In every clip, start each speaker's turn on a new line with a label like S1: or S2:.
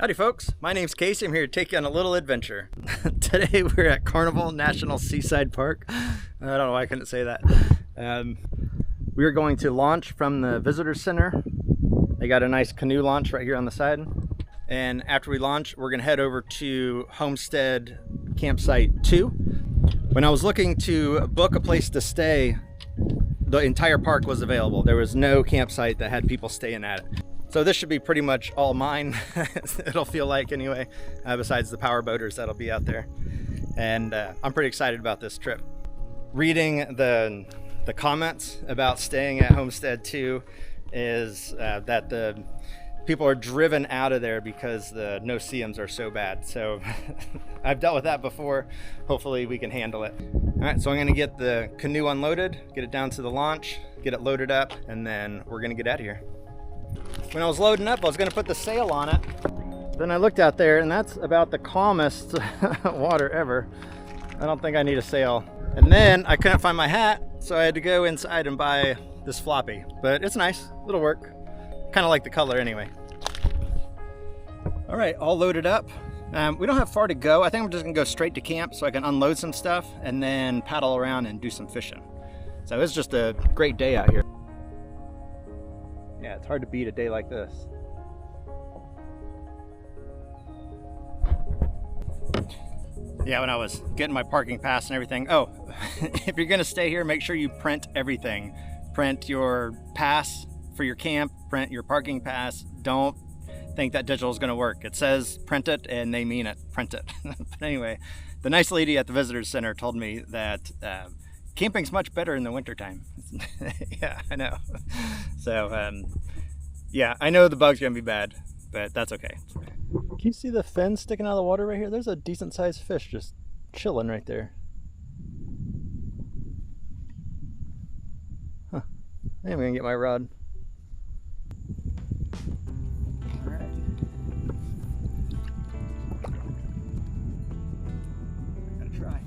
S1: Howdy folks, my name's Casey. I'm here to take you on a little adventure. Today we're at Canaveral National Seaside Park. I don't know why I couldn't say that. We're going to launch from the visitor center. They got a nice canoe launch right here on the side. And after we launch, we're gonna head over to Homestead Campsite 2. When I was looking to book a place to stay, the entire park was available. There was no campsite that had people staying at it. So this should be pretty much all mine. It'll feel like anyway, besides the power boaters that'll be out there. And I'm pretty excited about this trip. Reading the comments about staying at Homestead 2 is that the people are driven out of there because the no-see-ums are so bad. So I've dealt with that before. Hopefully we can handle it. All right, so I'm gonna get the canoe unloaded, get it down to the launch, get it loaded up, and then we're gonna get out of here. When I was loading up, I was gonna put the sail on it. Then I looked out there and that's about the calmest water ever. I don't think I need a sail. And then I couldn't find my hat, so I had to go inside and buy this floppy. But it's nice, it'll work. Kind of like the color anyway. All right, all loaded up. We don't have far to go. I think I'm just gonna go straight to camp so I can unload some stuff and then paddle around and do some fishing. So it's just a great day out here. Yeah, it's hard to beat a day like this. Yeah, when I was getting my parking pass and everything. Oh, if you're gonna stay here, make sure you print everything. Print your pass for your camp, print your parking pass. Don't think that digital is gonna work. It says print it and they mean it, print it. But anyway, the nice lady at the visitor center told me that camping's much better in the wintertime. Yeah, I know. So, yeah, I know the bug's gonna be bad, but that's okay. Can you see the fin sticking out of the water right here? There's a decent sized fish just chilling right there. Huh. I think I'm gonna get my rod. All right. Gotta try.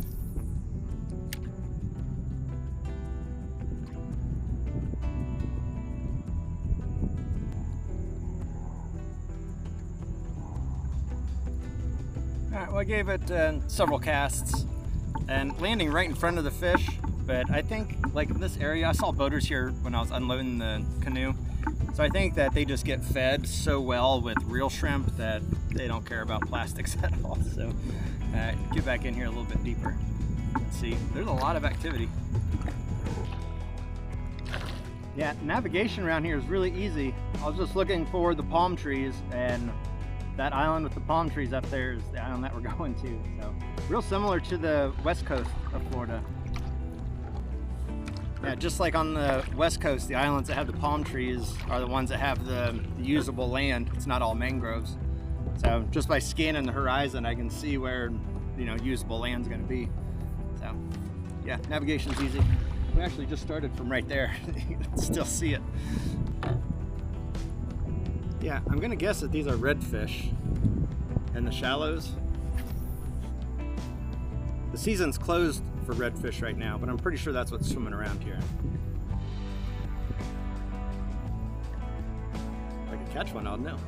S1: Alright, well I gave it several casts and landing right in front of the fish, but I think like in this area, I saw boaters here when I was unloading the canoe, so I think that they just get fed so well with real shrimp that they don't care about plastics at all. So get back in here a little bit deeper. Let's see, there's a lot of activity. Yeah, navigation around here is really easy. I was just looking for the palm trees, and that island with the palm trees up there is the island that we're going to. So real similar to the west coast of Florida. Yeah, just like on the west coast, the islands that have the palm trees are the ones that have the usable land. It's not all mangroves. So just by scanning the horizon, I can see where, you know, usable land's gonna be. So yeah, navigation's easy. We actually just started from right there. You can still see it. Yeah, I'm gonna guess that these are redfish in the shallows. The season's closed for redfish right now, but I'm pretty sure that's what's swimming around here. If I could catch one, I'll know.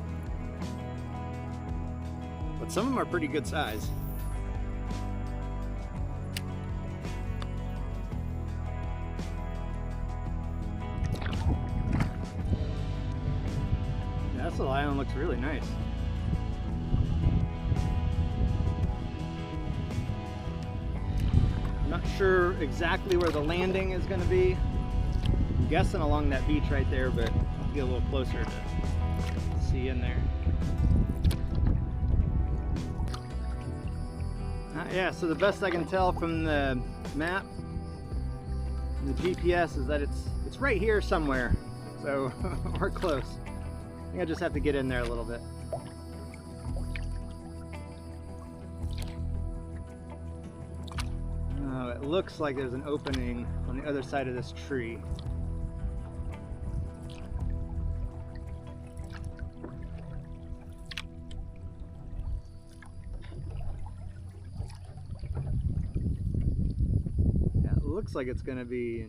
S1: But some of them are pretty good size. This little island looks really nice. I'm not sure exactly where the landing is going to be. I'm guessing along that beach right there, but I'll get a little closer to see in there. Yeah, so the best I can tell from the map and the GPS is that it's right here somewhere. So we're close. I think I just have to get in there a little bit. Oh, it looks like there's an opening on the other side of this tree. Yeah, it looks like it's gonna be,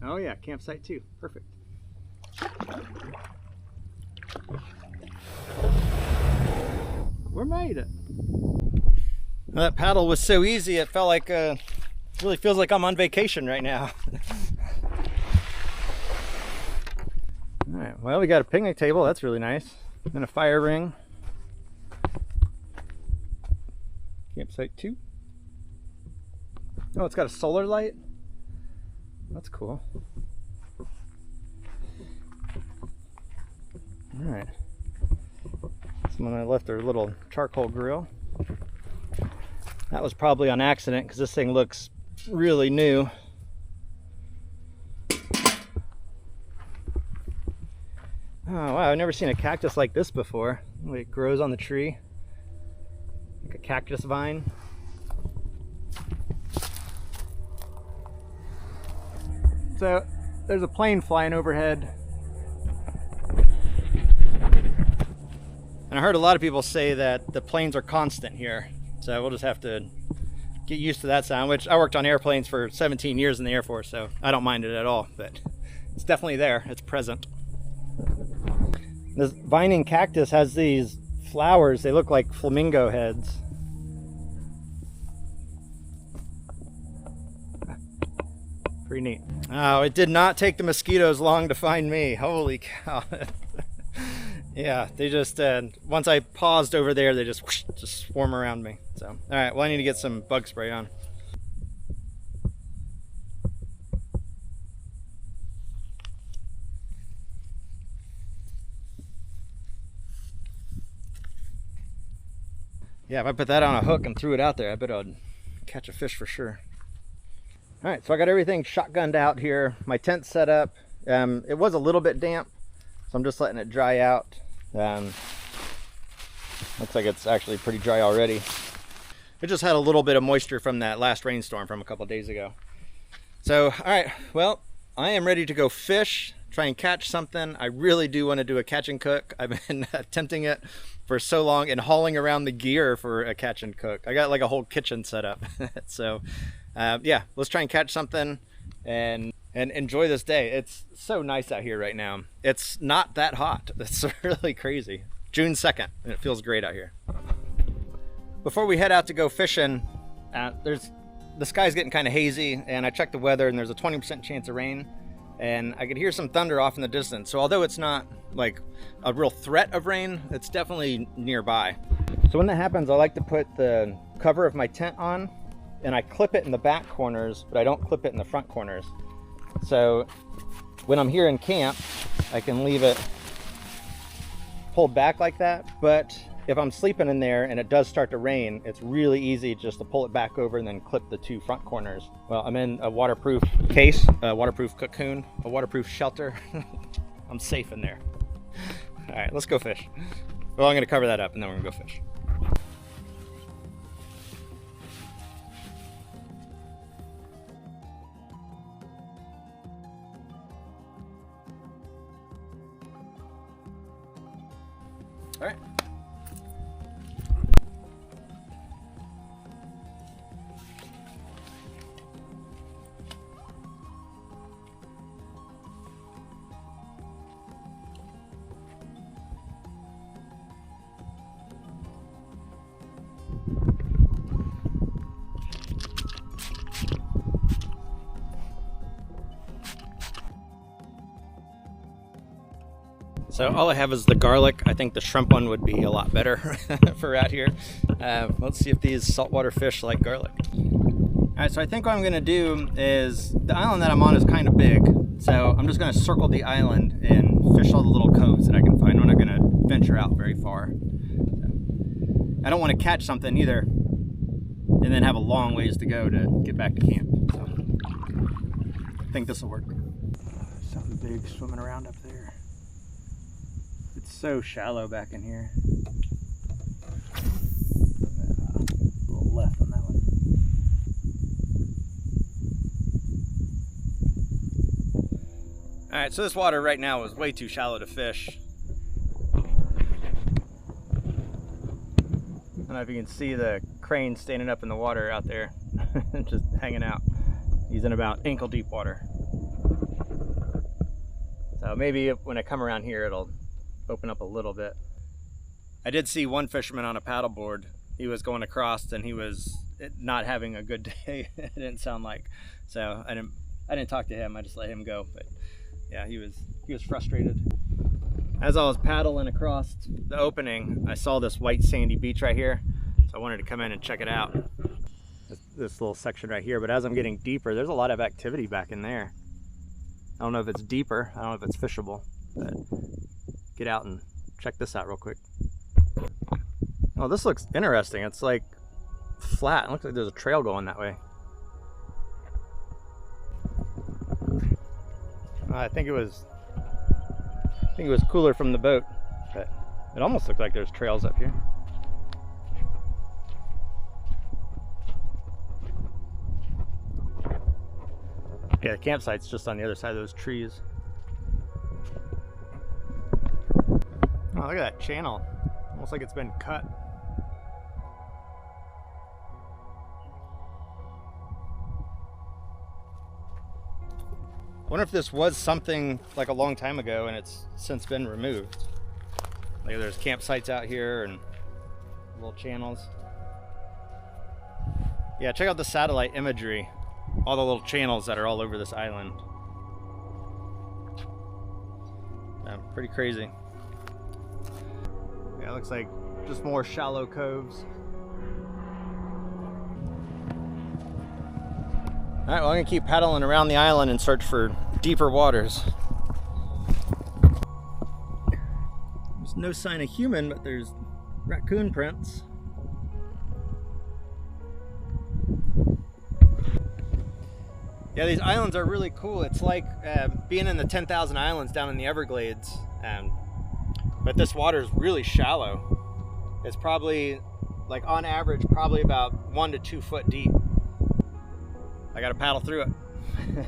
S1: oh yeah, campsite 2, perfect. We made it. That paddle was so easy, it felt like, really feels like I'm on vacation right now. All right, well, we got a picnic table, that's really nice. And a fire ring. Campsite 2. Oh, it's got a solar light. That's cool. All right. Someone left their little charcoal grill. That was probably on accident because this thing looks really new. Oh wow, I've never seen a cactus like this before. It grows on the tree like a cactus vine. So there's a plane flying overhead. And I heard a lot of people say that the planes are constant here. So we'll just have to get used to that sound, which I worked on airplanes for 17 years in the Air Force, so I don't mind it at all, but it's definitely there, it's present. This vining cactus has these flowers, they look like flamingo heads. Pretty neat. Oh, it did not take the mosquitoes long to find me. Holy cow. Yeah, they just, once I paused over there, they just whoosh, just swarm around me. So, all right, well, I need to get some bug spray on. Yeah, if I put that on a hook and threw it out there, I bet I'd catch a fish for sure. All right, so I got everything shotgunned out here. My tent's set up. It was a little bit damp, so I'm just letting it dry out. Looks like it's actually pretty dry already. It just had a little bit of moisture from that last rainstorm from a couple of days ago. So, all right, well, I am ready to go fish, try and catch something. I really do want to do a catch and cook. I've been attempting it for so long and hauling around the gear for a catch and cook. I got like a whole kitchen set up. So, yeah, let's try and catch something and enjoy this day. It's so nice out here right now. It's not that hot. It's really crazy. June 2nd, and it feels great out here. Before we head out to go fishing, the sky's getting kind of hazy, and I checked the weather, and there's a 20% chance of rain, and I could hear some thunder off in the distance. So although it's not like a real threat of rain, it's definitely nearby. So when that happens, I like to put the cover of my tent on, and I clip it in the back corners, but I don't clip it in the front corners. So when I'm here in camp, I can leave it pulled back like that, but if I'm sleeping in there and it does start to rain, it's really easy just to pull it back over and then clip the two front corners. Well, I'm in a waterproof case, a waterproof cocoon, a waterproof shelter. I'm safe in there. All right, let's go fish. Well, I'm gonna cover that up and then we're gonna go fish. All right. So all I have is the garlic. I think the shrimp one would be a lot better for out here. Let's see if these saltwater fish like garlic. All right, so I think what I'm gonna do is, the island that I'm on is kind of big. So I'm just gonna circle the island and fish all the little coves that I can find. I'm not gonna venture out very far. I don't wanna catch something either and then have a long ways to go to get back to camp. So I think this will work. Something big swimming around up there. It's so shallow back in here. A little left on that one. All right, so this water right now is way too shallow to fish. I don't know if you can see the crane standing up in the water out there, just hanging out. He's in about ankle deep water. So maybe when I come around here, it'll open up a little bit. I did see one fisherman on a paddleboard. He was going across and he was not having a good day. It didn't sound like. So I didn't talk to him. I just let him go. But yeah, he was frustrated. As I was paddling across the opening, I saw this white sandy beach right here. So I wanted to come in and check it out. This little section right here. But as I'm getting deeper, there's a lot of activity back in there. I don't know if it's deeper. I don't know if it's fishable. But get out and check this out real quick. Oh, this looks interesting. It's like flat. It looks like there's a trail going that way. I think it was cooler from the boat, but it almost looked like there's trails up here. Yeah, the campsite's just on the other side of those trees. Oh, look at that channel. Almost like it's been cut. I wonder if this was something like a long time ago and it's since been removed. Like there's campsites out here and little channels. Yeah, check out the satellite imagery. All the little channels that are all over this island. Yeah, pretty crazy. Yeah, it looks like just more shallow coves. All right, well, I'm gonna keep paddling around the island and search for deeper waters. There's no sign of human, but there's raccoon prints. Yeah, these islands are really cool. It's like being in the 10,000 islands down in the Everglades, but this water is really shallow. It's probably, like on average, probably about 1 to 2 foot deep. I gotta paddle through it.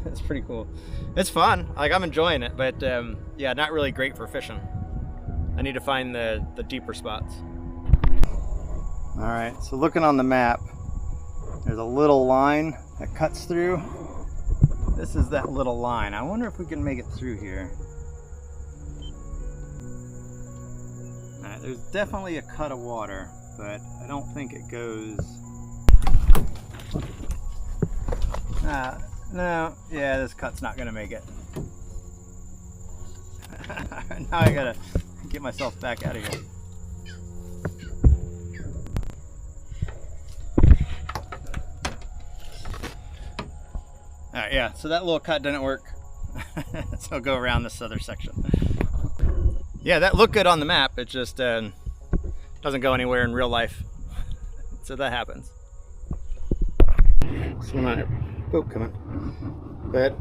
S1: It's pretty cool. It's fun. Like, I'm enjoying it, but yeah, not really great for fishing. I need to find the deeper spots. All right, so looking on the map, there's a little line that cuts through. This is that little line. I wonder if we can make it through here. All right, there's definitely a cut of water, but I don't think it goes. No, yeah, this cut's not gonna make it. Now I gotta get myself back out of here. All right, yeah, so that little cut didn't work. So I'll go around this other section. Yeah, that looked good on the map. It just doesn't go anywhere in real life. So that happens. Someone on a boat coming. But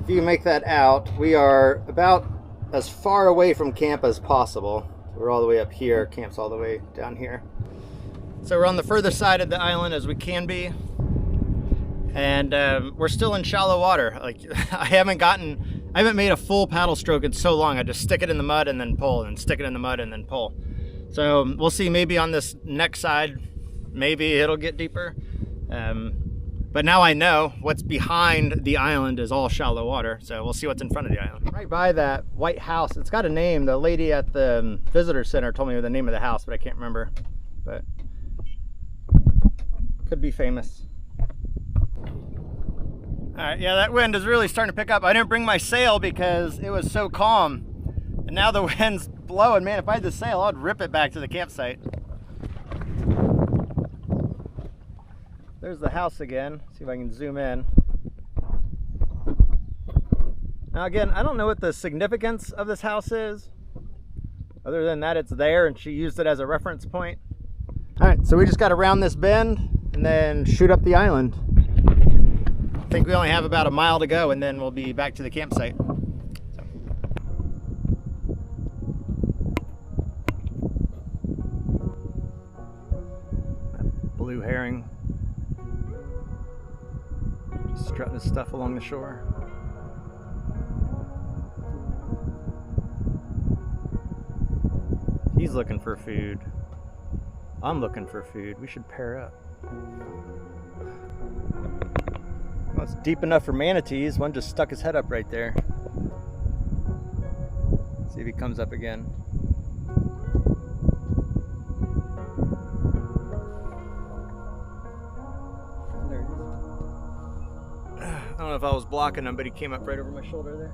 S1: if you can make that out, we are about as far away from camp as possible. We're all the way up here. Camp's all the way down here. So we're on the further side of the island as we can be. And we're still in shallow water. Like I haven't made a full paddle stroke in so long. I just stick it in the mud and then pull, and stick it in the mud and then pull. So we'll see, maybe on this next side, maybe it'll get deeper. But now I know what's behind the island is all shallow water. So we'll see what's in front of the island. Right by that white house, it's got a name. The lady at the visitor center told me the name of the house, but I can't remember. But could be famous. All right, yeah, that wind is really starting to pick up. I didn't bring my sail because it was so calm. And now the wind's blowing. Man, if I had the sail, I'd rip it back to the campsite. There's the house again. See if I can zoom in. Now again, I don't know what the significance of this house is, other than that it's there and she used it as a reference point. All right, so we just got to round this bend and then shoot up the island. I think we only have about a mile to go and then we'll be back to the campsite. So. Blue herring. Just strutting his stuff along the shore. He's looking for food. I'm looking for food. We should pair up. Well, it's deep enough for manatees. One just stuck his head up right there. See if he comes up again. know if I was blocking him, but he came up right over my shoulder there.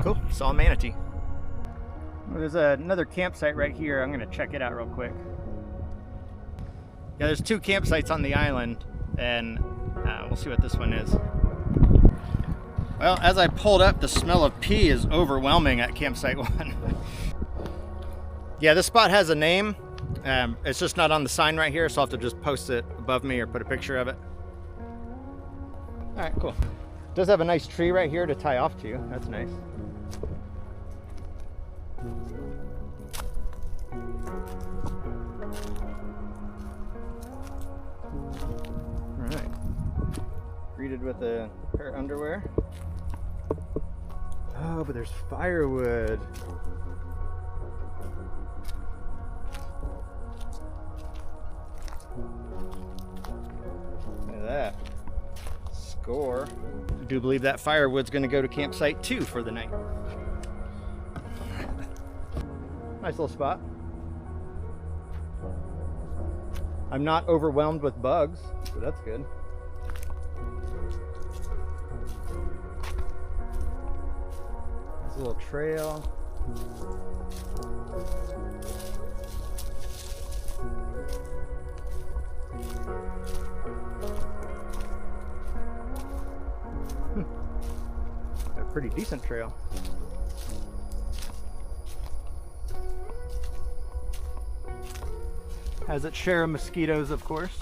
S1: Cool, saw a manatee. Well, there's another campsite right here. I'm gonna check it out real quick. Yeah, there's 2 campsites on the island, and we'll see what this one is. Well, as I pulled up, the smell of pee is overwhelming at campsite 1. Yeah, this spot has a name. It's just not on the sign right here, so I'll have to just post it above me or put a picture of it. All right, cool. It does have a nice tree right here to tie off to. That's nice. All right. Greeted with a pair of underwear. Oh, but there's firewood. Look at that. Score. I do believe that firewood's going to go to campsite 2 for the night. Nice little spot. I'm not overwhelmed with bugs, so that's good. Nice little trail. A pretty decent trail. Has its share of mosquitoes, of course.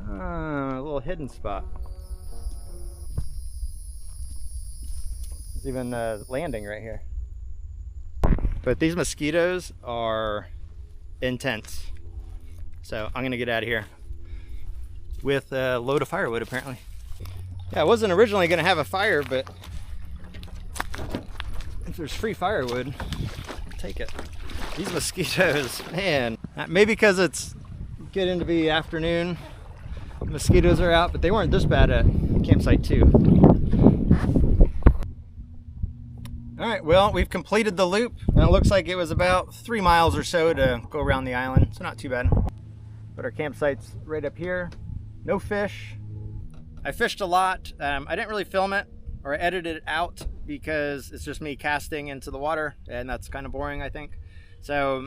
S1: A little hidden spot. There's even a landing right here. But these mosquitoes are intense. So I'm gonna get out of here with a load of firewood, apparently. Yeah, I wasn't originally gonna have a fire, but if there's free firewood, I'll take it. These mosquitoes, man, maybe because it's getting to be afternoon, mosquitoes are out, but they weren't this bad at campsite 2. All right, well, we've completed the loop, and it looks like it was about 3 miles or so to go around the island, so not too bad. But our campsite's right up here. No fish. I fished a lot. I didn't really film it or edit it out because it's just me casting into the water, and that's kind of boring, I think. So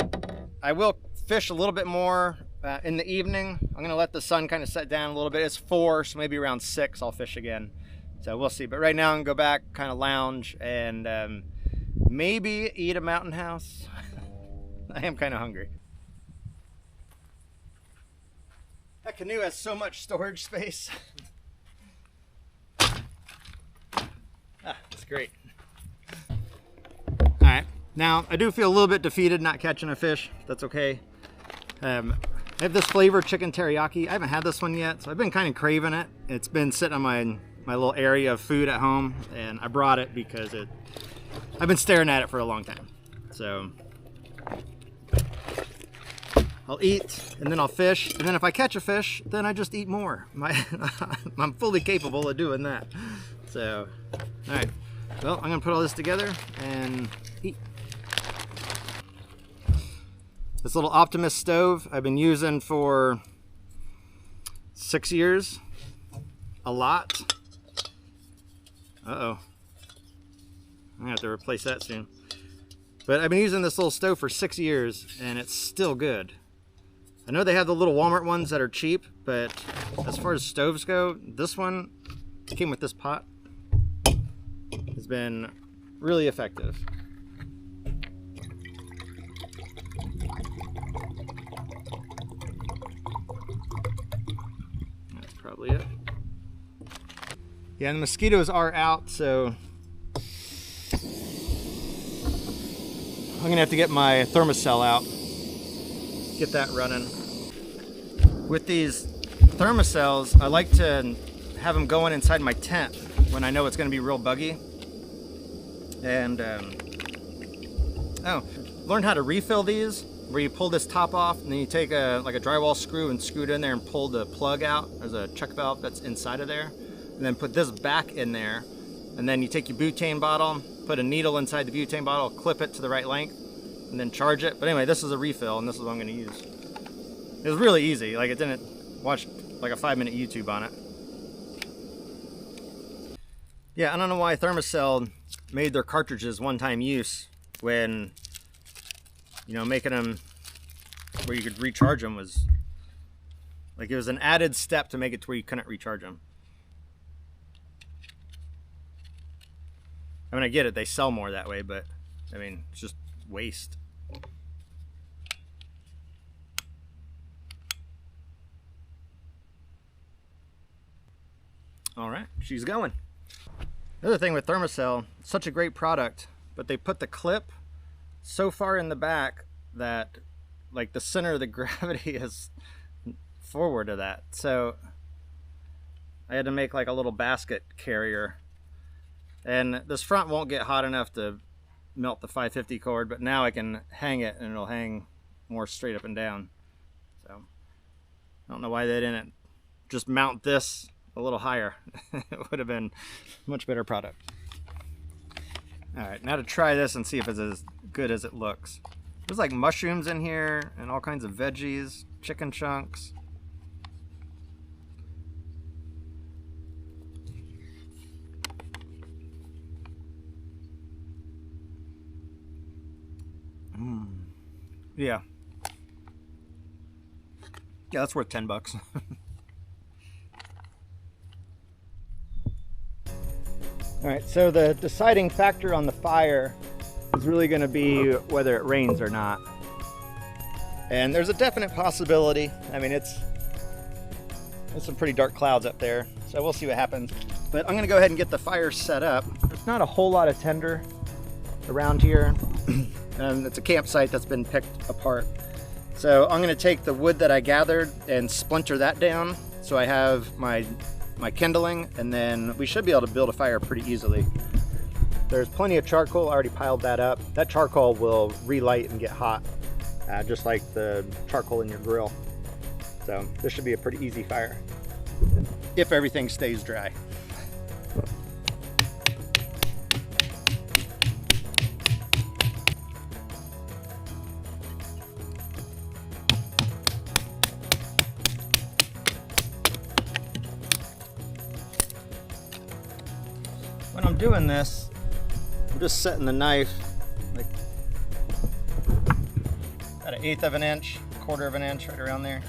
S1: I will fish a little bit more in the evening. I'm gonna let the sun kind of set down a little bit. It's 4, so maybe around 6 I'll fish again. So we'll see. But right now I'm gonna go back, kind of lounge, and maybe eat a mountain house. I am kind of hungry. That canoe has so much storage space. That's great. All right. Now, I do feel a little bit defeated not catching a fish. That's okay. I have this flavor chicken teriyaki. I haven't had this one yet, so I've been kind of craving it. It's been sitting on my little area of food at home, and I brought it because I've been staring at it for a long time. So I'll eat, and then I'll fish, and then if I catch a fish, then I just eat more. I'm fully capable of doing that. So, all right. Well, I'm gonna put all this together and eat. This little Optimus stove I've been using for 6 years. A lot. Uh-oh. I'm gonna have to replace that soon. But I've been using this little stove for 6 years, and it's still good. I know they have the little Walmart ones that are cheap, but as far as stoves go, this one came with this pot. Has been really effective. That's probably it. Yeah, and the mosquitoes are out, so I'm gonna have to get my thermocell out, get that running. With these thermocells, I like to have them going inside my tent when I know it's gonna be real buggy. And learned how to refill these, where you pull this top off and then you take like a drywall screw and screw it in there and pull the plug out. There's a check valve that's inside of there, and then put this back in there, and then you take your butane bottle, put a needle inside the butane bottle, clip it to the right length, and then charge it. But anyway, this is a refill, and this is what I'm going to use. It was really easy. Like, it didn't watch like a 5-minute YouTube on it. Yeah, I don't know why Thermacell made their cartridges one-time use when, you know, making them where you could recharge them was like, it was an added step to make it to where you couldn't recharge them. I mean, I get it, they sell more that way, but I mean, it's just waste. All right, she's going. The other thing with Thermacell, such a great product, but they put the clip so far in the back that like the center of the gravity is forward of that. So I had to make like a little basket carrier, and this front won't get hot enough to melt the 550 cord, but now I can hang it and it'll hang more straight up and down. So I don't know why they didn't just mount this a little higher. It would have been a much better product. All right, now to try this and see if it's as good as it looks. There's like mushrooms in here and all kinds of veggies, chicken chunks. Yeah. Yeah, that's worth 10 bucks. All right, so the deciding factor on the fire is really going to be whether it rains or not. And there's a definite possibility. I mean, there's some pretty dark clouds up there, so we'll see what happens. But I'm going to go ahead and get the fire set up. There's not a whole lot of tinder around here. It's a campsite that's been picked apart. So I'm going to take the wood that I gathered and splinter that down so I have my kindling, and then we should be able to build a fire pretty easily. There's plenty of charcoal, I already piled that up. That charcoal will relight and get hot, just like the charcoal in your grill. So this should be a pretty easy fire, if everything stays dry. When I'm doing this, I'm just setting the knife like at 1/8 of an inch, 1/4 of an inch, right around there.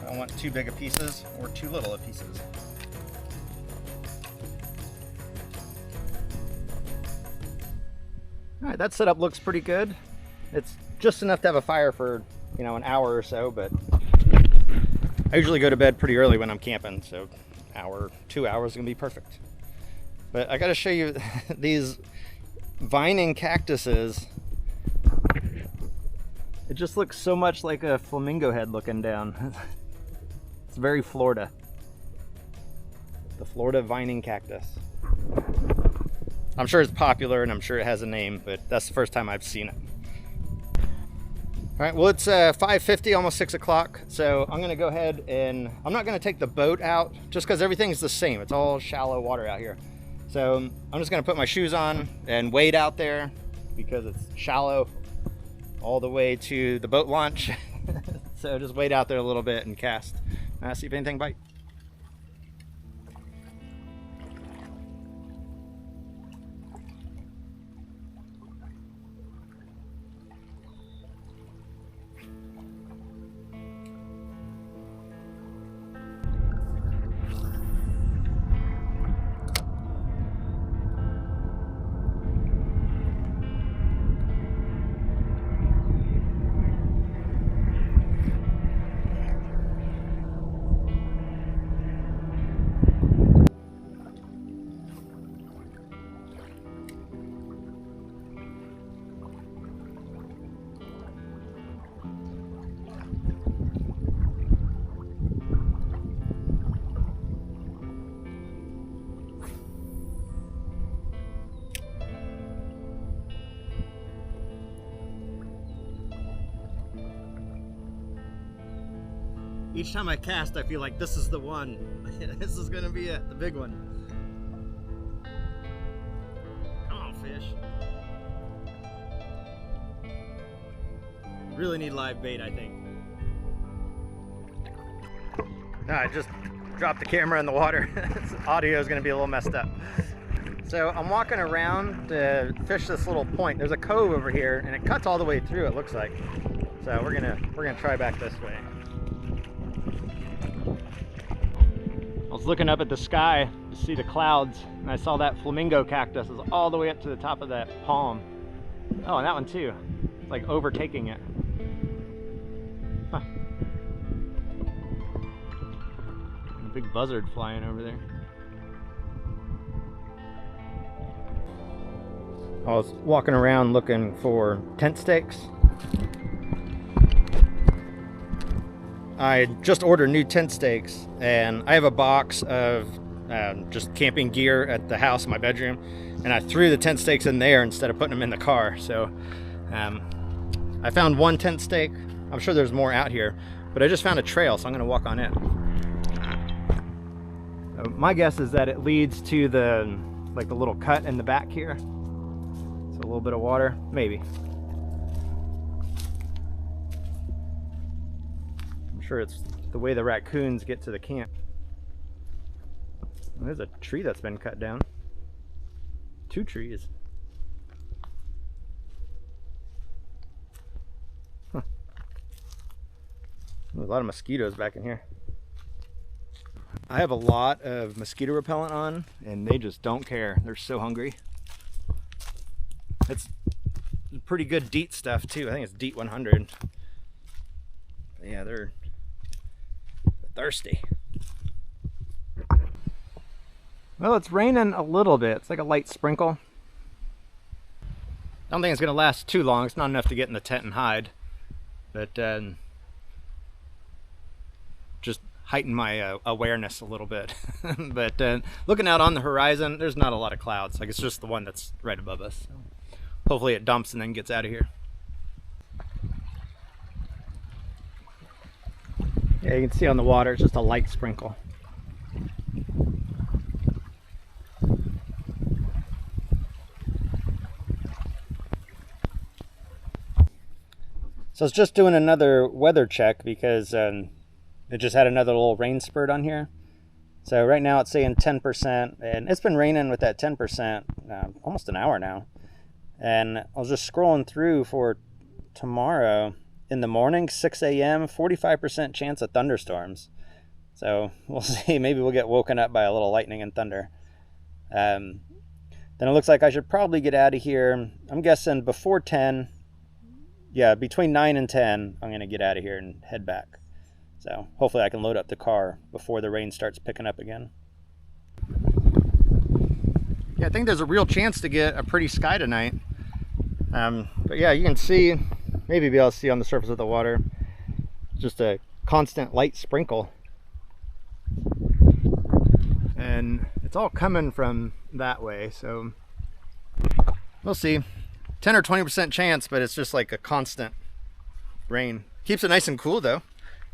S1: I don't want too big of pieces or too little of pieces. All right, that setup looks pretty good. It's just enough to have a fire for, you know, an hour or so, but I usually go to bed pretty early when I'm camping, so hour, 2 hours is gonna be perfect. But I gotta show you these vining cactuses. It just looks so much like a flamingo head looking down. It's very Florida. The Florida vining cactus. I'm sure it's popular and I'm sure it has a name, but that's the first time I've seen it. All right, well, it's 5:50, almost 6 o'clock. So I'm gonna go ahead and, I'm not gonna take the boat out just because everything's the same. It's all shallow water out here. So I'm just gonna put my shoes on and wade out there because it's shallow all the way to the boat launch. So just wade out there a little bit and cast. See if anything bites. Each time I cast, I feel like this is the one. This is gonna be it, the big one. Come on, fish. Really need live bait, I think. No, I just dropped the camera in the water. Audio is going to be a little messed up. So I'm walking around to fish this little point. There's a cove over here, and it cuts all the way through, it looks like. So we're gonna try back this way. I was looking up at the sky to see the clouds, and I saw that flamingo cactus is all the way up to the top of that palm. Oh, and that one too. It's like overtaking it. Huh. A big buzzard flying over there. I was walking around looking for tent stakes. I just ordered new tent stakes, and I have a box of just camping gear at the house in my bedroom, and I threw the tent stakes in there instead of putting them in the car. So I found one tent stake. I'm sure there's more out here, but I just found a trail, so I'm going to walk on it. My guess is that it leads to the little cut in the back here. So a little bit of water, maybe. Sure, it's the way the raccoons get to the camp. There's a tree that's been cut down. 2 trees. Huh. There's a lot of mosquitoes back in here. I have a lot of mosquito repellent on, and they just don't care. They're so hungry. It's pretty good DEET stuff too. I think it's DEET 100. Yeah, they're thirsty. Well, it's raining a little bit. It's like a light sprinkle. I don't think it's going to last too long. It's not enough to get in the tent and hide, but just heighten my awareness a little bit. But looking out on the horizon, there's not a lot of clouds. Like, it's just the one that's right above us. So hopefully it dumps and then gets out of here. Yeah, you can see on the water, it's just a light sprinkle. So I was just doing another weather check because it just had another little rain spurt on here. So right now it's saying 10%, and it's been raining with that 10% almost an hour now. And I was just scrolling through for tomorrow. In the morning, 6 a.m., 45% chance of thunderstorms. So we'll see. Maybe we'll get woken up by a little lightning and thunder. Then it looks like I should probably get out of here. I'm guessing before 10. Yeah, between 9 and 10, I'm going to get out of here and head back. So hopefully I can load up the car before the rain starts picking up again. Yeah, I think there's a real chance to get a pretty sky tonight. But yeah, you can see, maybe be able to see on the surface of the water, just a constant light sprinkle. And it's all coming from that way, so we'll see. 10 or 20% chance, but it's just like a constant rain. Keeps it nice and cool though,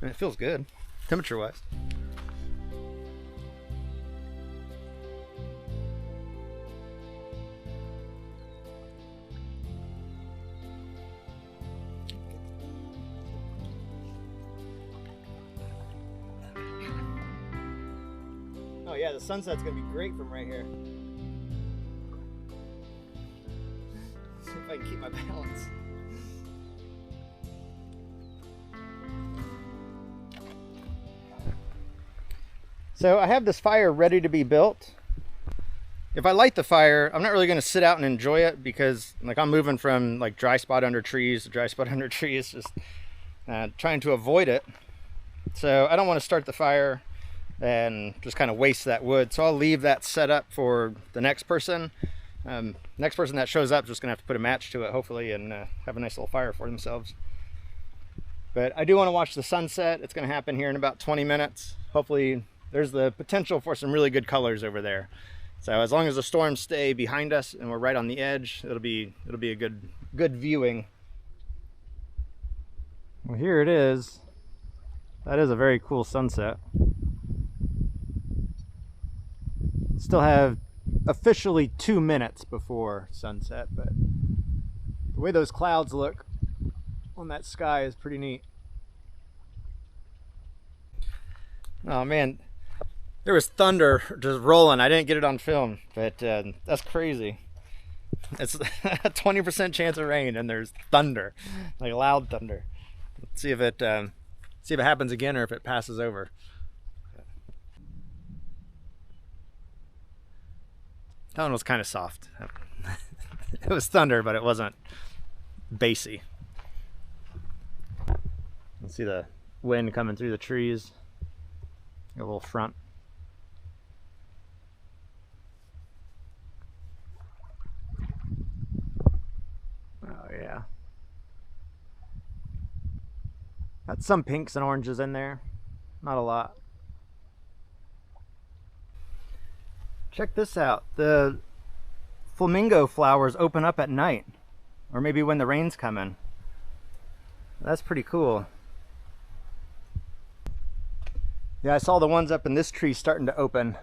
S1: and it feels good, temperature wise. Oh yeah, the sunset's gonna be great from right here. See if I can keep my balance. So I have this fire ready to be built. If I light the fire, I'm not really gonna sit out and enjoy it because like I'm moving from like dry spot under trees to dry spot under trees, just trying to avoid it. So I don't want to start the fire and just kind of waste that wood. So I'll leave that set up for the next person. Next person that shows up is just gonna have to put a match to it, hopefully, and have a nice little fire for themselves. But I do want to watch the sunset. It's gonna happen here in about 20 minutes. Hopefully there's the potential for some really good colors over there. So as long as the storms stay behind us and we're right on the edge, it'll be a good viewing. Well, here it is. That is a very cool sunset. Still have officially 2 minutes before sunset, but the way those clouds look, on that sky is pretty neat. Oh man, there was thunder just rolling. I didn't get it on film, but that's crazy. It's a 20% chance of rain and there's thunder, like loud thunder. Let's see if it happens again or if it passes over. That one was kind of soft. It was thunder, but it wasn't bassy. You see the wind coming through the trees. A little front. Oh yeah. Got some pinks and oranges in there. Not a lot. Check this out. The flamingo flowers open up at night. Or maybe when the rain's coming. That's pretty cool. Yeah, I saw the ones up in this tree starting to open.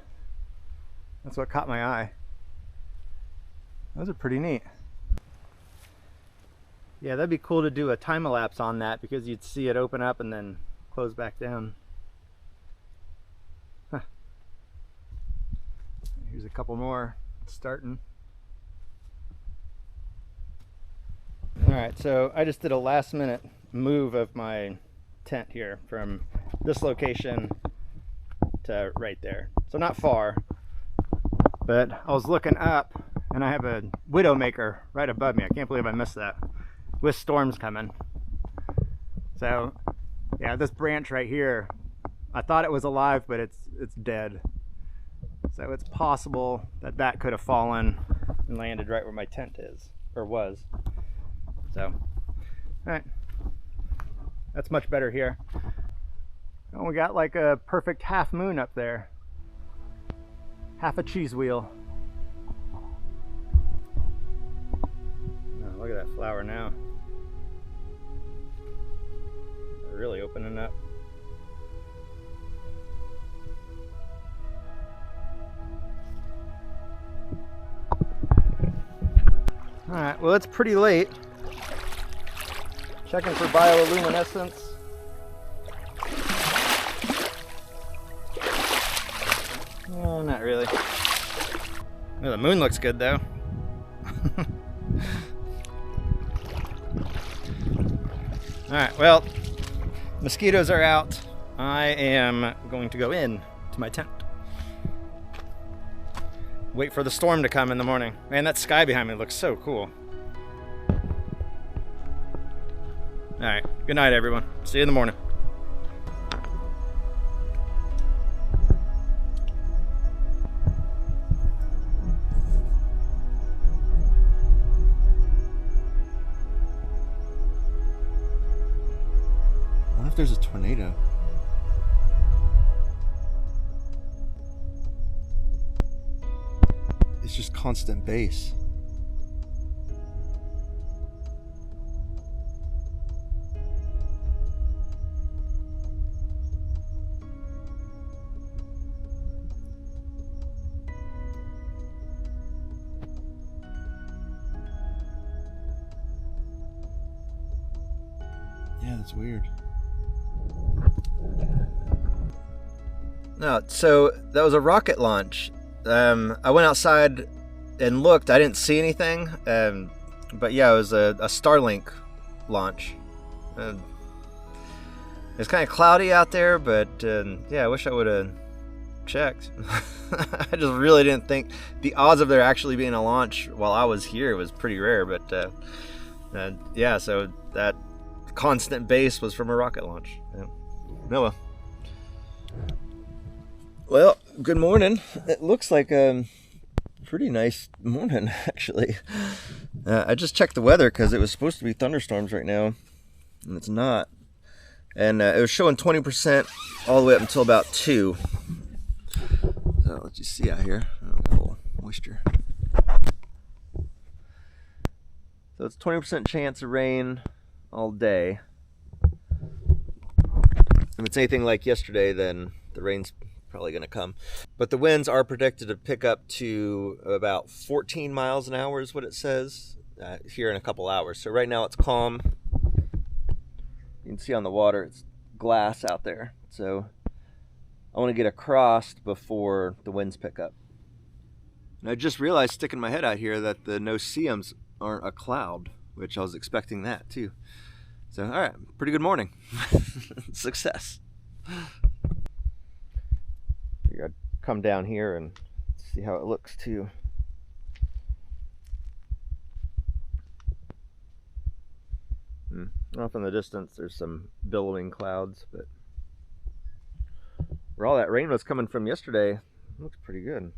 S1: That's what caught my eye. Those are pretty neat. Yeah, that'd be cool to do a time-elapse on that because you'd see it open up and then close back down. Huh. Here's a couple more starting. Alright, so I just did a last-minute move of my tent here from this location to right there. So not far, but I was looking up and I have a widowmaker right above me. I can't believe I missed that with storms coming. So yeah, this branch right here, I thought it was alive, but it's dead. So it's possible that that could have fallen and landed right where my tent is or was. So all right, that's much better here. And we got like a perfect half moon up there. Half a cheese wheel. Oh, look at that flower now. They're really opening up. Alright, well it's pretty late. Checking for bioluminescence. No, not really. Oh, the moon looks good though. Alright, well, mosquitoes are out. I am going to go in to my tent. Wait for the storm to come in the morning. Man, that sky behind me looks so cool. Alright, good night everyone. See you in the morning.
S2: What if there's a tornado? It's just constant bass. Yeah, that's weird.
S1: No, so that was a rocket launch. I went outside and looked. I didn't see anything, but yeah, it was a Starlink launch. It's kind of cloudy out there, but yeah, I wish I would have checked. I just really didn't think the odds of there actually being a launch while I was here was pretty rare. But yeah, so that constant bass was from a rocket launch. Yeah. No, well, good morning. It looks like a pretty nice morning, actually. I just checked the weather because it was supposed to be thunderstorms right now, and it's not. And it was showing 20% all the way up until about 2. So let's just see out here. Oh, got a little moisture. So it's 20% chance of rain all day. If it's anything like yesterday, then the rain's probably going to come. But the winds are predicted to pick up to about 14 miles an hour is what it says here in a couple hours. So right now it's calm. You can see on the water, it's glass out there. So I want to get across before the winds pick up. And I just realized sticking my head out here that the no-see-ums aren't a cloud, which I was expecting that too. So, all right, pretty good morning. Success. You gotta come down here and see how it looks too. Off in the distance, there's some billowing clouds, but where all that rain was coming from yesterday, it looks pretty good.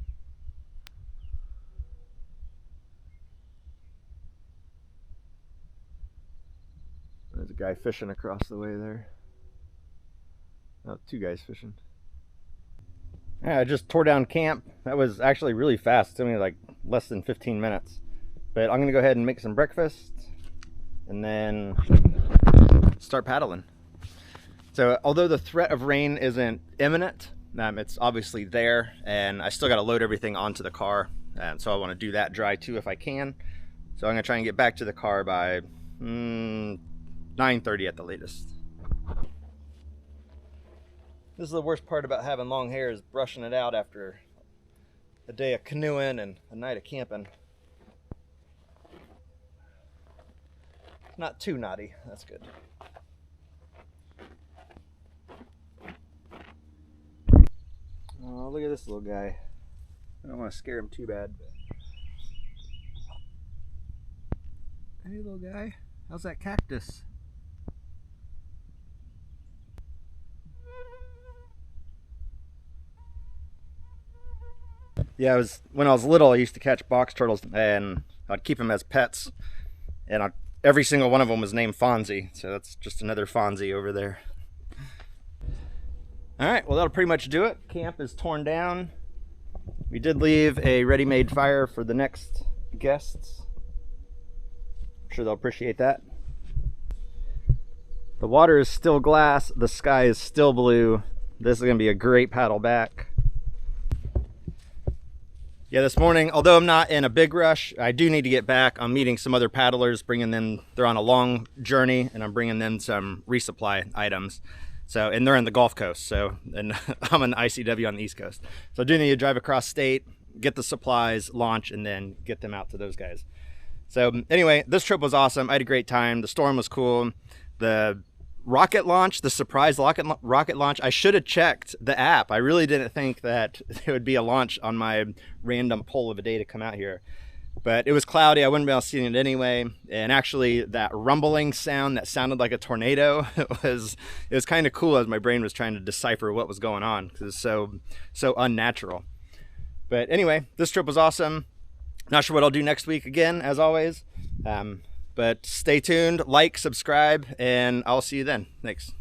S1: There's a guy fishing across the way there. Oh, two guys fishing. Yeah, I just tore down camp. That was actually really fast. It took me like less than 15 minutes. But I'm gonna go ahead and make some breakfast and then start paddling. So although the threat of rain isn't imminent, it's obviously there, and I still got to load everything onto the car, and so I want to do that dry too if I can. So I'm gonna try and get back to the car by 9:30 at the latest. This is the worst part about having long hair, is brushing it out after a day of canoeing and a night of camping. Not too naughty, that's good. Oh, look at this little guy. I don't want to scare him too bad, but... Hey little guy, how's that cactus? Yeah, when I was little, I used to catch box turtles and I'd keep them as pets, and every single one of them was named Fonzie, so that's just another Fonzie over there. All right, well, that'll pretty much do it. Camp is torn down. We did leave a ready-made fire for the next guests. I'm sure they'll appreciate that. The water is still glass, the sky is still blue. This is gonna be a great paddle back. Yeah, this morning, although I'm not in a big rush, I do need to get back. I'm meeting some other paddlers, bringing them, they're on a long journey, and I'm bringing them some resupply items. So, and they're in the Gulf Coast, so, and I'm in ICW on the East Coast. So I do need to drive across state, get the supplies, launch, and then get them out to those guys. So anyway, this trip was awesome. I had a great time. The storm was cool. The rocket launch, the surprise rocket launch, I should have checked the app. I really didn't think that there would be a launch on my random poll of a day to come out here. But it was cloudy, I wouldn't be able to see it anyway. And actually that rumbling sound that sounded like a tornado, it was kind of cool as my brain was trying to decipher what was going on, because it's so unnatural. But anyway, this trip was awesome. Not sure what I'll do next week again, as always. But stay tuned, like, subscribe, and I'll see you then. Thanks.